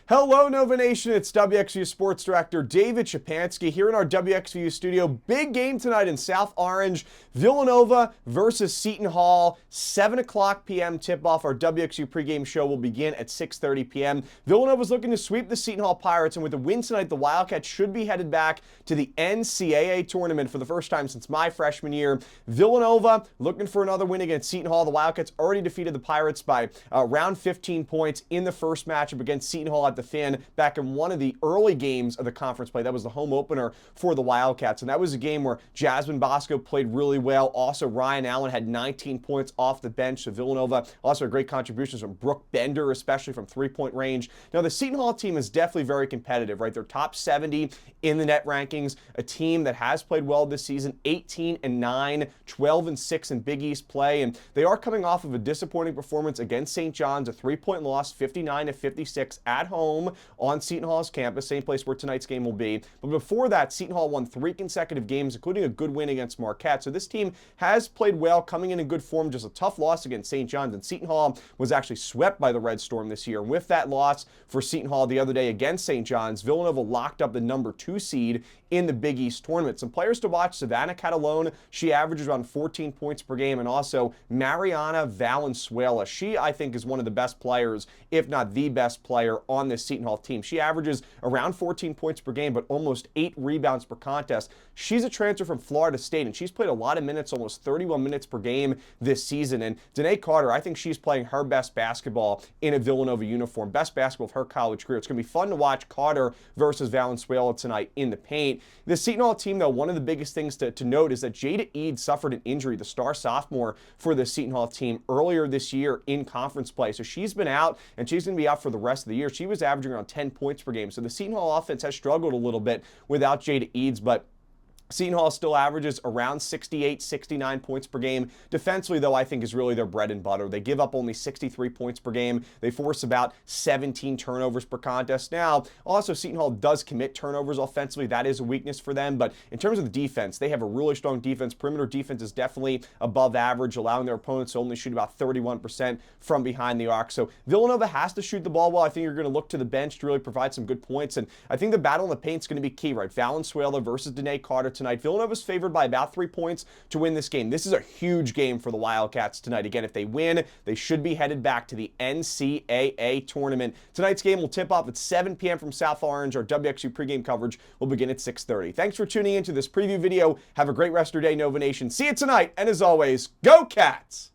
Hello, Nova Nation. It's WXVU Sports Director David Szczepanski here in our WXVU studio. Big game tonight in South Orange. Villanova versus Seton Hall. 7 o'clock p.m. tip-off. Our WXVU pregame show will begin at 6:30 p.m. Villanova's looking to sweep the Seton Hall Pirates, and with a win tonight, the Wildcats should be headed back to the NCAA tournament for the first time since my freshman year. Villanova looking for another win against Seton Hall. The Wildcats already defeated the Pirates by around 15 points in the first matchup against Seton Hall at the Finn back in one of the early games of the conference play. That was the home opener for the Wildcats, and that was a game where Jasmine Bosco played really well. Also, Ryan Allen had 19 points off the bench. So Villanova also had great contributions from Brooke Bender, especially from three-point range. Now, the Seton Hall team is definitely very competitive, right? They're top 70 in the net rankings, a team that has played well this season, 18-9, 12-6 in Big East play, and they are coming off of a disappointing performance against St. John's, a three-point loss, 59-56 at home on Seton Hall's campus, same place where tonight's game will be. But before that, Seton Hall won 3 consecutive games, including a good win against Marquette. So this team has played well, coming in good form, just a tough loss against St. John's. And Seton Hall was actually swept by the Red Storm this year. And with that loss for Seton Hall the other day against St. John's, Villanova locked up the number 2 seed in the Big East tournament. Some players to watch: Savannah Catalone, she averages around 14 points per game, and also Mariana Valenzuela. She, I think, is one of the best players, if not the best player on this Seton Hall team. She averages around 14 points per game, but almost 8 rebounds per contest. She's a transfer from Florida State, and she's played a lot of minutes, almost 31 minutes per game this season. And Danae Carter, I think she's playing her best basketball in a Villanova uniform, best basketball of her college career. It's going to be fun to watch Carter versus Valenzuela tonight in the paint. The Seton Hall team, though, one of the biggest things to note is that Jada Eads suffered an injury, the star sophomore for the Seton Hall team, earlier this year in conference play. So she's been out, and she's going to be out for the rest of the year. She was averaging around 10 points per game. So the Seton Hall offense has struggled a little bit without Jada Eads, but Seton Hall still averages around 68, 69 points per game. Defensively, though, I think is really their bread and butter. They give up only 63 points per game. They force about 17 turnovers per contest. Now, also, Seton Hall does commit turnovers offensively. That is a weakness for them. But in terms of the defense, they have a really strong defense. Perimeter defense is definitely above average, allowing their opponents to only shoot about 31% from behind the arc. So Villanova has to shoot the ball well. I think you're going to look to the bench to really provide some good points. And I think the battle in the paint is going to be key, right? Valenzuela versus Danae Carter tonight. Villanova's favored by about 3 points to win this game. This is a huge game for the Wildcats tonight. Again, if they win, they should be headed back to the NCAA tournament. Tonight's game will tip off at 7 p.m. from South Orange. Our WXU pregame coverage will begin at 6:30. Thanks for tuning into this preview video. Have a great rest of your day, Nova Nation. See you tonight, and as always, go Cats!